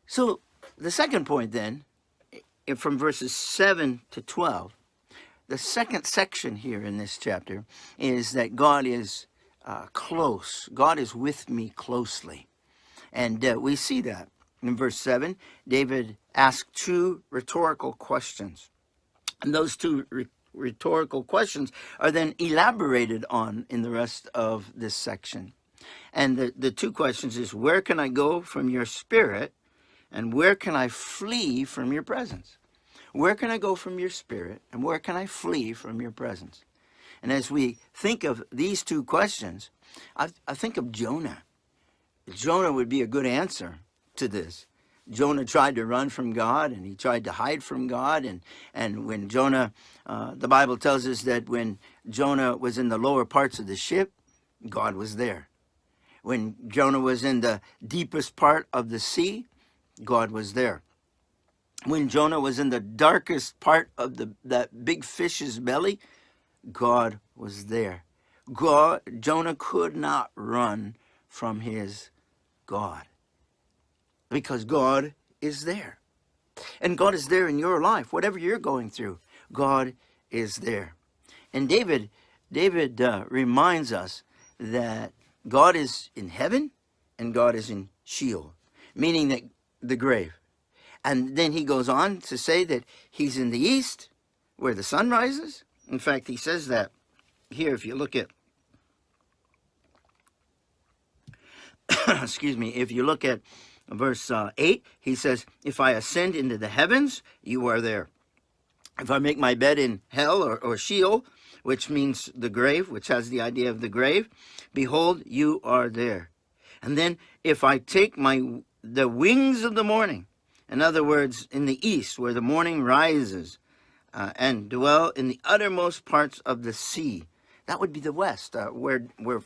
So the second point then, from verses 7 to 12, the second section here in this chapter is that God is close. God is with me closely. And we see that. In verse 7, David asked two rhetorical questions. And those two rhetorical questions are then elaborated on in the rest of this section. And the two questions is, where can I go from your spirit? And where can I flee from your presence? Where can I go from your spirit? And where can I flee from your presence? And as we think of these two questions, I think of Jonah. Jonah would be a good answer to this. Jonah tried to run from God, and he tried to hide from God. And when Jonah, the Bible tells us that when Jonah was in the lower parts of the ship, God was there. When Jonah was in the deepest part of the sea, God was there. When Jonah was in the darkest part of that big fish's belly, God was there. Jonah could not run from his God, because God is there. And God is there in your life. Whatever you're going through, God is there. And David reminds us that God is in heaven and God is in Sheol, meaning that the grave. And then he goes on to say that he's in the east where the sun rises. In fact, he says that here, if you look at excuse me, if you look at verse 8, he says, if I ascend into the heavens, you are there. If I make my bed in hell or Sheol, which means the grave, which has the idea of the grave, behold, you are there. And then if I take the wings of the morning, in other words, in the east where the morning rises, and dwell in the uttermost parts of the sea. That would be the west,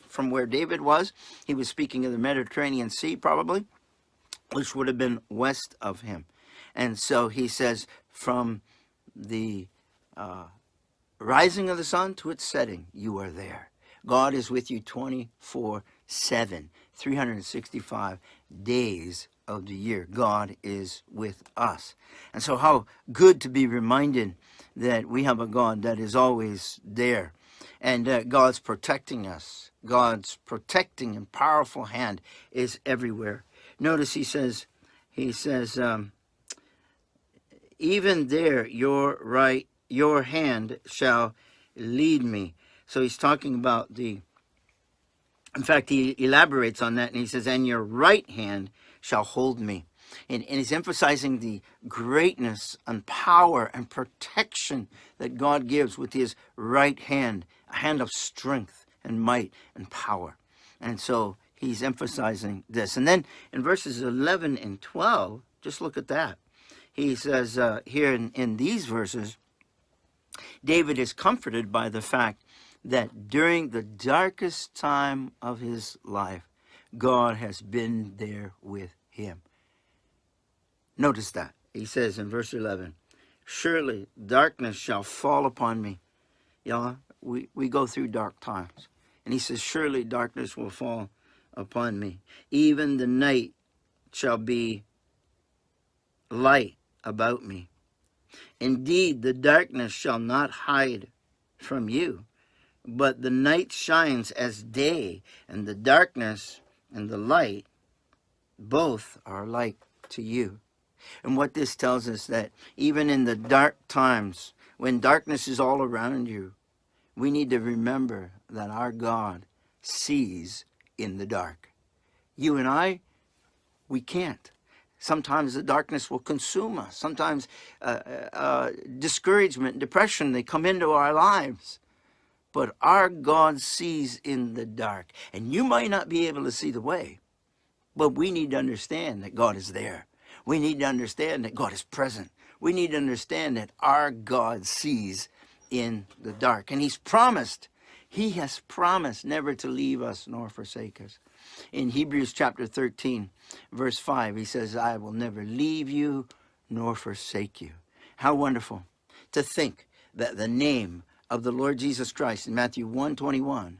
from where David was. He was speaking of the Mediterranean Sea, probably, which would have been west of him. And so he says, from the rising of the sun to its setting, you are there. God is with you 24/7, 365 days of the year. God is with us. And so how good to be reminded that we have a God that is always there. And God's protecting us. God's protecting and powerful hand is everywhere. Notice he says, even there your hand shall lead me. So he's talking about in fact, he elaborates on that, and he says, and your right hand shall hold me. And he's emphasizing the greatness and power and protection that God gives with his right hand, a hand of strength and might and power. And so he's emphasizing this. And then in verses 11 and 12, just look at that. He says here in these verses, David is comforted by the fact that during the darkest time of his life, God has been there with him. Notice that. He says in verse 11, surely darkness shall fall upon me. Y'all, we go through dark times. And he says, surely darkness will fall upon me. Even the night shall be light about me. Indeed, the darkness shall not hide from you, but the night shines as day, and the darkness and the light both are alike to you. And what this tells us, that even in the dark times, when darkness is all around you, we need to remember that our God sees in the dark. You and I, we can't. Sometimes the darkness will consume us. Sometimes discouragement, depression, they come into our lives. But our God sees in the dark. And you might not be able to see the way, but we need to understand that God is there. We need to understand that God is present. We need to understand that our God sees in the dark. And he has promised never to leave us nor forsake us. In Hebrews chapter 13, verse 5, he says, I will never leave you nor forsake you. How wonderful to think that the name of the Lord Jesus Christ in Matthew 1:21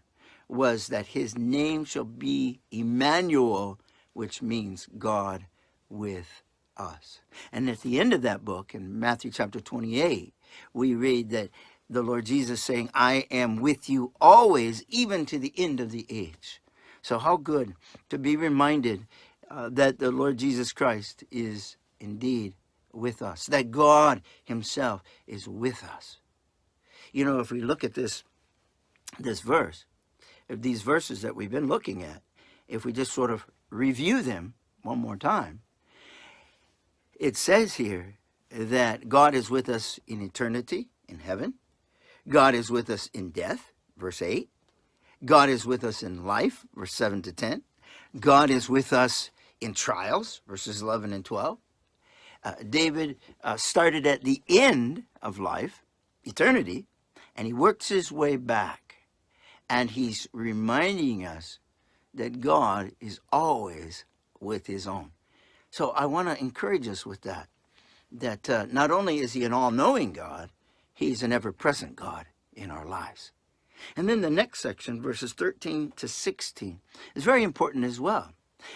was that his name shall be Emmanuel, which means God with us. And at the end of that book, in Matthew chapter 28, we read that the Lord Jesus saying, I am with you always, even to the end of the age. So how good to be reminded that the Lord Jesus Christ is indeed with us, that God himself is with us. You know, if we look at this verse, these verses that we've been looking at, if we just sort of review them one more time, it says here that God is with us in eternity, in heaven. God is with us in death, verse 8. God is with us in life, verse 7 to 10. God is with us in trials, verses 11 and 12. David started at the end of life, eternity, and he works his way back. And he's reminding us that God is always with his own. So I want to encourage us with that not only is he an all-knowing God, he's an ever-present God in our lives. And then the next section, verses 13 to 16, is very important as well,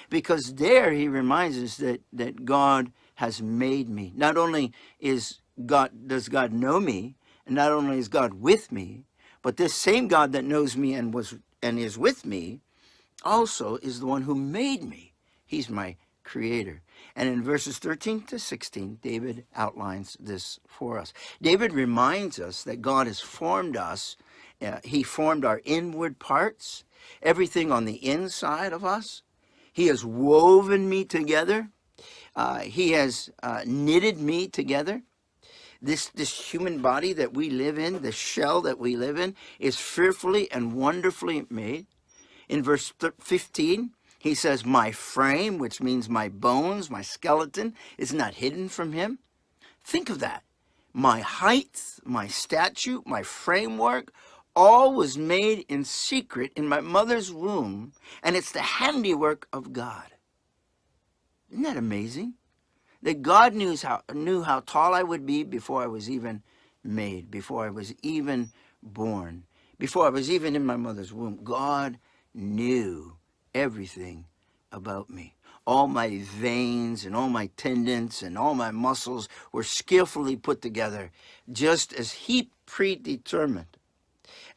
because there he reminds us that God has made me. Not only does God know me, and not only is God with me, but this same God that knows me and is with me also is the one who made me. He's my creator. And in verses 13 to 16, David outlines this for us. David reminds us that God has formed us. He formed our inward parts, everything on the inside of us. He has woven me together. He has knitted me together. This human body that we live in, the shell that we live in, is fearfully and wonderfully made. In verse 15, he says, my frame, which means my bones, my skeleton, is not hidden from him. Think of that. My height, my stature, my framework, all was made in secret in my mother's womb, and it's the handiwork of God. Isn't that amazing? That God knew how tall I would be before I was even made, before I was even born, before I was even in my mother's womb. God knew everything about me. All my veins and all my tendons and all my muscles were skillfully put together, just as he predetermined.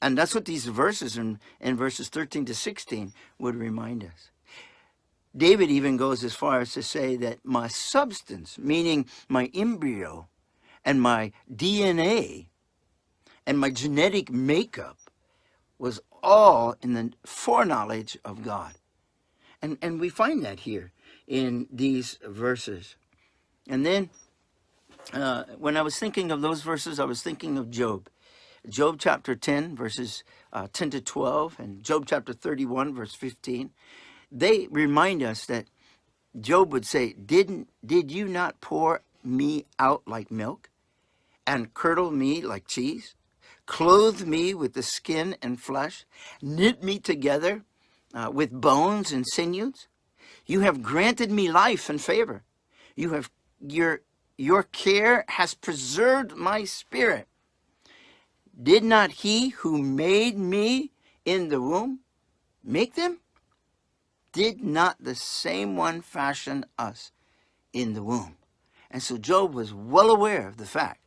And that's what these verses in verses 13 to 16 would remind us. David even goes as far as to say that my substance, meaning my embryo and my DNA and my genetic makeup, was all in the foreknowledge of God. And we find that here in these verses. And then when I was thinking of those verses, I was thinking of Job. Job chapter 10, verses 10 to 12, and Job chapter 31, verse 15. They remind us that Job would say, did you not pour me out like milk and curdle me like cheese, clothe me with the skin and flesh, knit me together with bones and sinews? You have granted me life and favor. Your care has preserved my spirit. Did not he who made me in the womb make them? Did not the same one fashion us in the womb? And so Job was well aware of the fact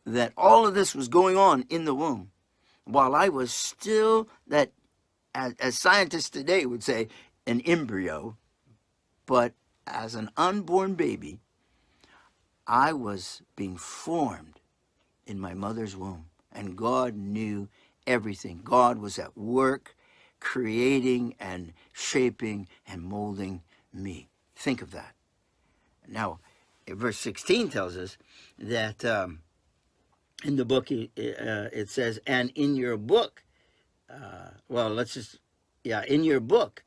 that all of this was going on in the womb, while I was still that, as scientists today would say, an embryo. But as an unborn baby, I was being formed in my mother's womb. And God knew everything. God was at work creating and shaping and molding me. Think of that. Now, verse 16 tells us that in the book, it says, and in your book, in your book,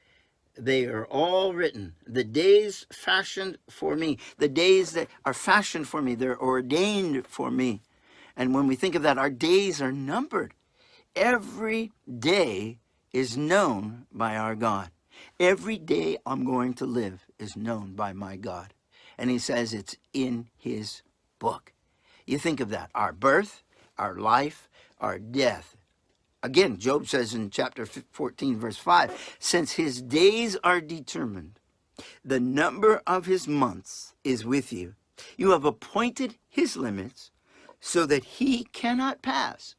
they are all written. The days fashioned for me, the days that are fashioned for me, they're ordained for me. And when we think of that, our days are numbered. Every day is known by our God. Every day I'm going to live is known by my God. And he says it's in his book. You think of that, our birth, our life, our death. Again, Job says in chapter 14, verse 5, since his days are determined, the number of his months is with you. You have appointed his limits so that he cannot pass.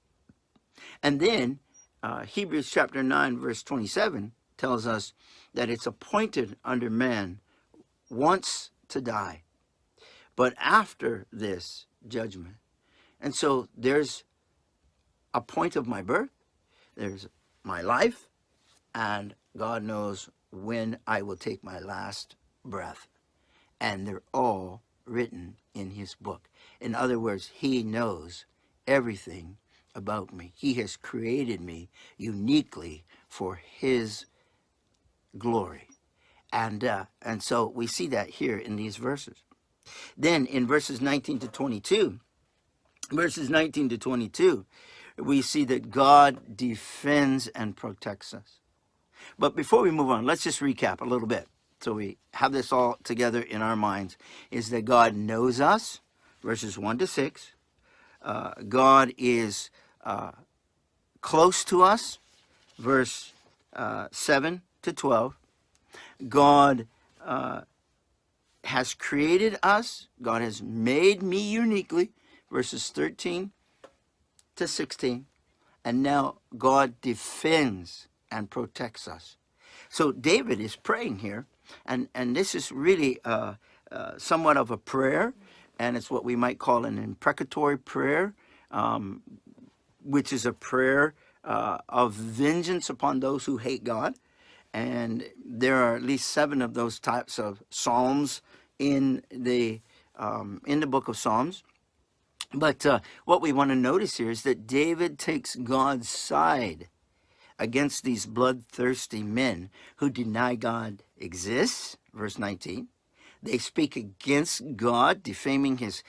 And then Hebrews chapter 9, verse 27 tells us that it's appointed under man once to die, but after this, judgment. And so there's a point of my birth, there's my life, and God knows when I will take my last breath. And they're all written in his book. In other words, he knows everything about me. He has created me uniquely for his glory. And so we see that here in these verses. Then in verses 19 to 22, we see that God defends and protects us. But before we move on, let's just recap a little bit so we have this all together in our minds. Is that God knows us, verses 1 to 6. God is close to us, verse 7 to 12. God has created us. God has made me uniquely, verses 13 to 16. And now God defends and protects us. So David is praying here, and this is really somewhat of a prayer, and it's what we might call an imprecatory prayer, which is a prayer of vengeance upon those who hate God. And there are at least 7 of those types of psalms in the book of Psalms. But what we want to notice here is that David takes God's side against these bloodthirsty men who deny God exists, verse 19. They speak against God, defaming his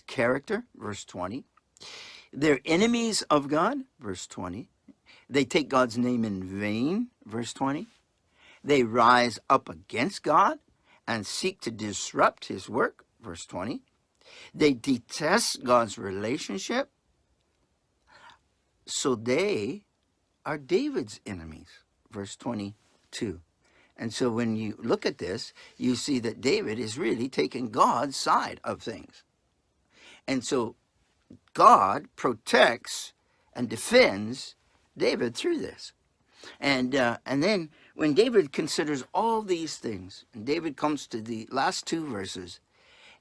character, verse 20. They're enemies of God, verse 20. They take God's name in vain, verse 20. They rise up against God and seek to disrupt his work, verse 20. They detest God's relationship, so they are David's enemies, verse 22. And so when you look at this, you see that David is really taking God's side of things. And so God protects and defends David through this. And then when David considers all these things, and David comes to the last 2 verses,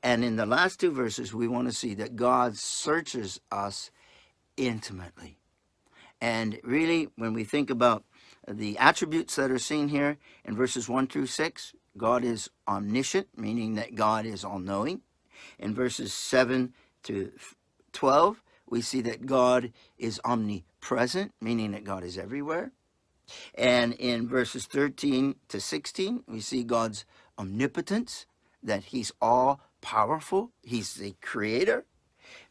and in the last 2 verses, we want to see that God searches us intimately. And really, when we think about the attributes that are seen here in verses 1 through 6, God is omniscient, meaning that God is all-knowing. In verses 7 to 12, we see that God is omnipresent, meaning that God is everywhere. And in verses 13 to 16, we see God's omnipotence, that he's all-powerful, he's the creator.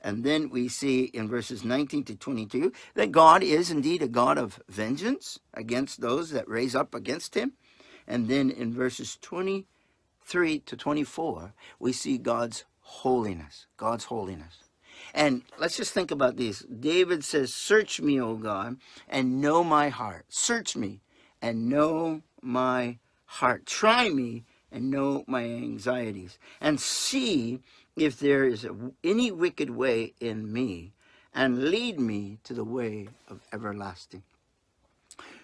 And then we see in verses 19 to 22 that God is indeed a God of vengeance against those that raise up against him. And then in verses 23 to 24, we see God's holiness, God's holiness. And let's just think about these. David says, "Search me, O God, and know my heart. Search me and know my heart. Try me and know my anxieties. And see if there is any wicked way in me, and lead me to the way of everlasting."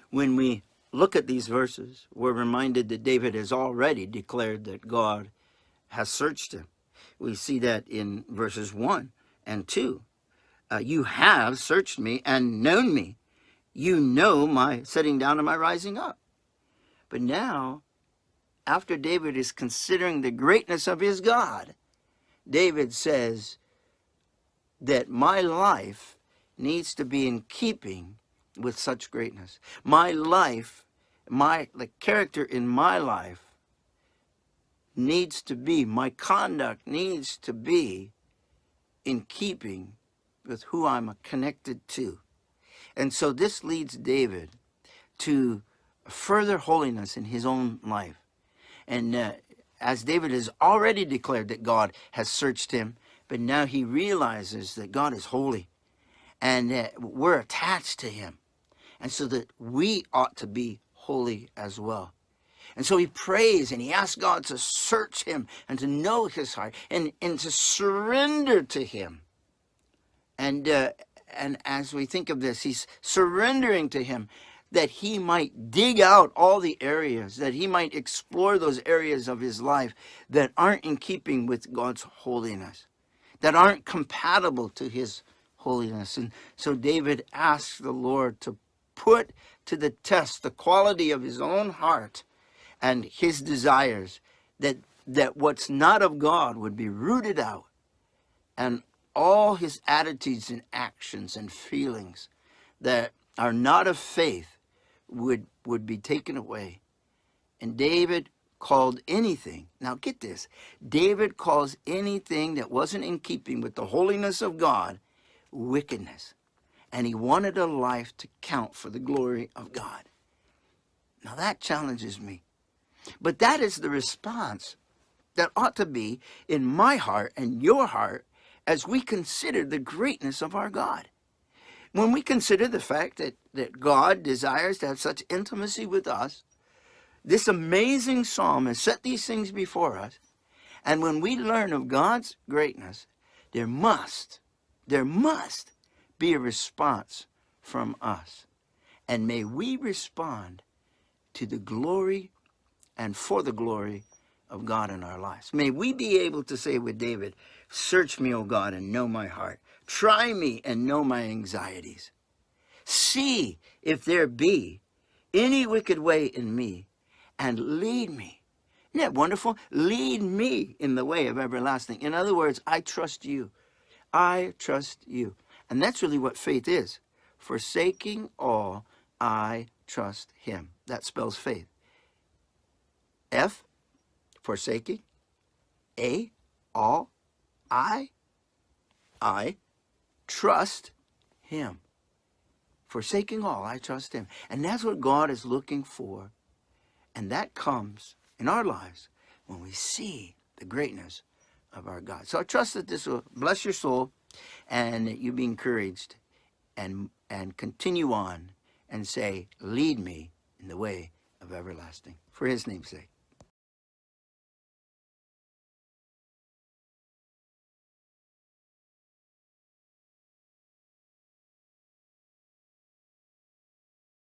When we look at these verses, we're reminded that David has already declared that God has searched him. We see that in verses 1 and 2. You have searched me and known me. You know my sitting down and my rising up. But now, after David is considering the greatness of his God, David says that my life needs to be in keeping with such greatness. My life, the character in my life needs to be, my conduct needs to be in keeping with who I'm connected to. And so this leads David to further holiness in his own life. And as David has already declared that God has searched him, but now he realizes that God is holy and that we're attached to him. And so that we ought to be holy as well. And so he prays and he asks God to search him and to know his heart and to surrender to him. And as we think of this, he's surrendering to him that he might dig out all the areas, that he might explore those areas of his life that aren't in keeping with God's holiness, that aren't compatible to his holiness. And so David asks the Lord to put to the test the quality of his own heart and his desires, that what's not of God would be rooted out, and all his attitudes and actions and feelings that are not of faith would be taken away. And David called anything, now get this, David calls anything that wasn't in keeping with the holiness of God wickedness. And he wanted a life to count for the glory of God. Now that challenges me. But that is the response that ought to be in my heart and your heart as we consider the greatness of our God. When we consider the fact that God desires to have such intimacy with us, this amazing psalm has set these things before us. And when we learn of God's greatness, there must be a response from us. And may we respond to the glory and for the glory of God in our lives. May we be able to say with David, search me, O God, and know my heart. Try me and know my anxieties. See if there be any wicked way in me, and lead me. Isn't that wonderful? Lead me in the way of everlasting. In other words, I trust you. I trust you. And that's really what faith is. Forsaking all, I trust him. That spells faith. F, forsaking. A, all. I trust him. Forsaking all, I trust him. And that's what God is looking for. And that comes in our lives when we see the greatness of our God. So I trust that this will bless your soul and that you be encouraged and continue on and say, lead me in the way of everlasting. For his name's sake.